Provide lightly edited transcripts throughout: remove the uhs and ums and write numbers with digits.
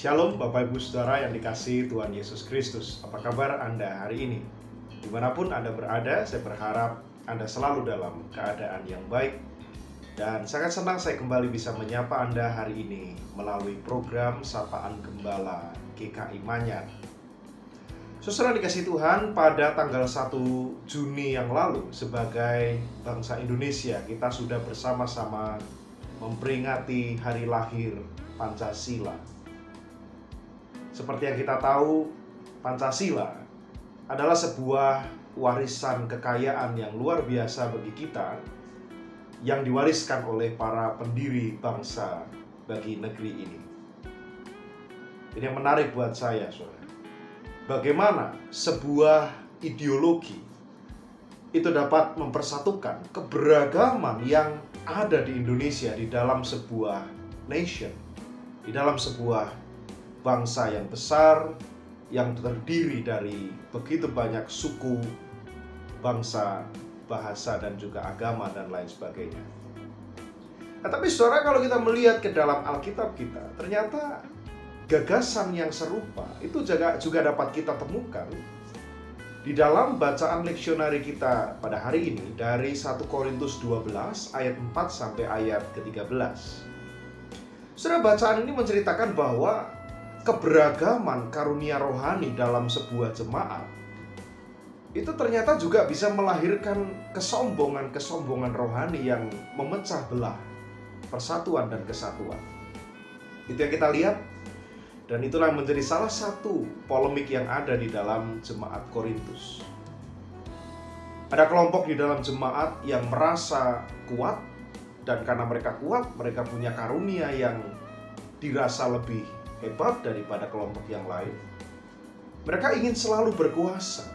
Shalom Bapak Ibu Saudara yang dikasihi Tuhan Yesus Kristus. Apa kabar Anda hari ini? Dimanapun Anda berada, saya berharap Anda selalu dalam keadaan yang baik. Dan sangat senang saya kembali bisa menyapa Anda hari ini melalui program Sapaan Gembala GKI Manyar. Saudara dikasihi Tuhan, pada tanggal 1 Juni yang lalu sebagai bangsa Indonesia kita sudah bersama-sama memperingati hari lahir Pancasila. Seperti yang kita tahu, Pancasila adalah sebuah warisan kekayaan yang luar biasa bagi kita yang diwariskan oleh para pendiri bangsa bagi negeri ini. Ini yang menarik buat saya, saudara. Bagaimana sebuah ideologi itu dapat mempersatukan keberagaman yang ada di Indonesia di dalam sebuah nation, di dalam sebuah bangsa yang besar yang terdiri dari begitu banyak suku, bangsa, bahasa, dan juga agama dan lain sebagainya. Nah, tapi saudara, kalau kita melihat ke dalam Alkitab kita, ternyata gagasan yang serupa itu juga dapat kita temukan di dalam bacaan leksionari kita pada hari ini dari 1 Korintus 12 ayat 4 sampai ayat ke-13. Saudara, bacaan ini menceritakan bahwa keberagaman karunia rohani dalam sebuah jemaat itu ternyata juga bisa melahirkan kesombongan rohani yang memecah belah persatuan dan kesatuan. Itu yang kita lihat, dan itulah yang menjadi salah satu polemik yang ada di dalam jemaat Korintus. Ada kelompok di dalam jemaat yang merasa kuat, dan karena mereka kuat, mereka punya karunia yang dirasa lebih hebat daripada kelompok yang lain. Mereka ingin selalu berkuasa.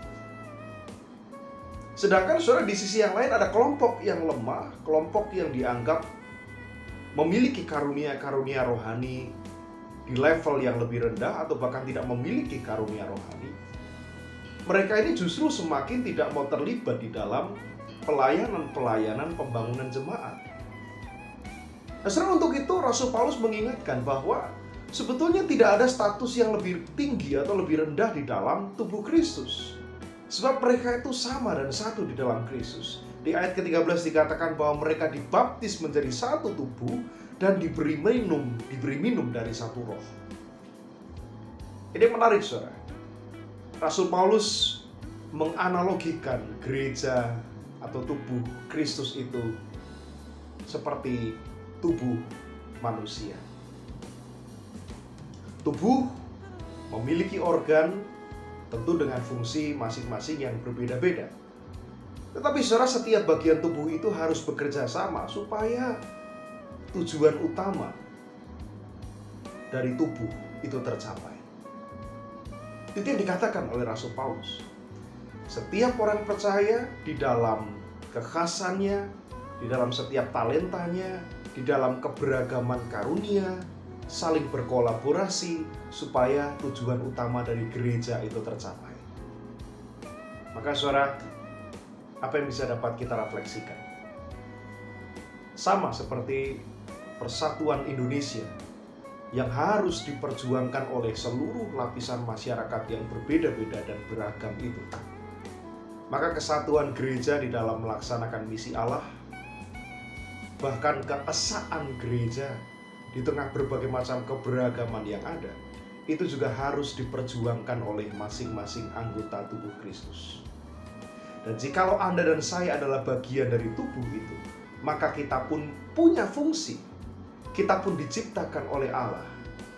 Sedangkan saudara, di sisi yang lain ada kelompok yang lemah, kelompok yang dianggap memiliki karunia-karunia rohani di level yang lebih rendah atau bahkan tidak memiliki karunia rohani. Mereka ini justru semakin tidak mau terlibat di dalam pelayanan pembangunan jemaat. Nah, saudara, untuk itu Rasul Paulus mengingatkan bahwa sebetulnya tidak ada status yang lebih tinggi atau lebih rendah di dalam tubuh Kristus. Sebab mereka itu sama dan satu di dalam Kristus. Di ayat ke-13 dikatakan bahwa mereka dibaptis menjadi satu tubuh dan diberi minum dari satu roh. Ini menarik, saudara. Rasul Paulus menganalogikan gereja atau tubuh Kristus itu seperti tubuh manusia. Tubuh memiliki organ tentu dengan fungsi masing-masing yang berbeda-beda. Tetapi saudara, setiap bagian tubuh itu harus bekerja sama supaya tujuan utama dari tubuh itu tercapai. Itu yang dikatakan oleh Rasul Paulus. Setiap orang percaya di dalam kekhasannya, di dalam setiap talentanya, di dalam keberagaman karunia, saling berkolaborasi supaya tujuan utama dari gereja itu tercapai. Maka saudara, apa yang bisa dapat kita refleksikan? Sama seperti persatuan Indonesia yang harus diperjuangkan oleh seluruh lapisan masyarakat yang berbeda-beda dan beragam itu. Maka kesatuan gereja di dalam melaksanakan misi Allah, bahkan keesaan gereja di tengah berbagai macam keberagaman yang ada, itu juga harus diperjuangkan oleh masing-masing anggota tubuh Kristus. Dan jikalau Anda dan saya adalah bagian dari tubuh itu, maka kita pun punya fungsi. Kita pun diciptakan oleh Allah,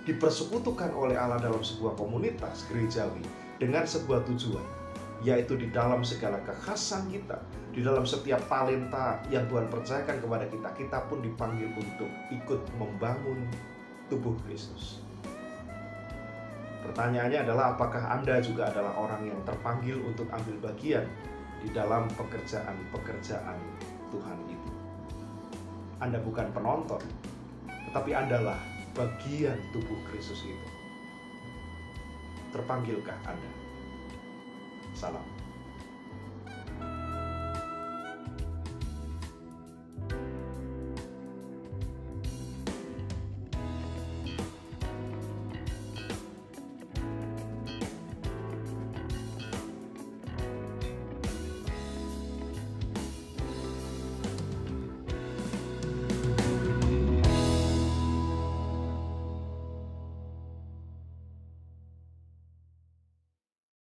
dipersekutukan oleh Allah dalam sebuah komunitas gerejawi dengan sebuah tujuan, yaitu di dalam segala kekhasan kita, di dalam setiap talenta yang Tuhan percayakan kepada kita, kita pun dipanggil untuk ikut membangun tubuh Kristus. Pertanyaannya adalah, apakah Anda juga adalah orang yang terpanggil untuk ambil bagian di dalam pekerjaan-pekerjaan Tuhan itu? Anda bukan penonton, tetapi Andalah bagian tubuh Kristus itu. Terpanggilkah Anda? Salam.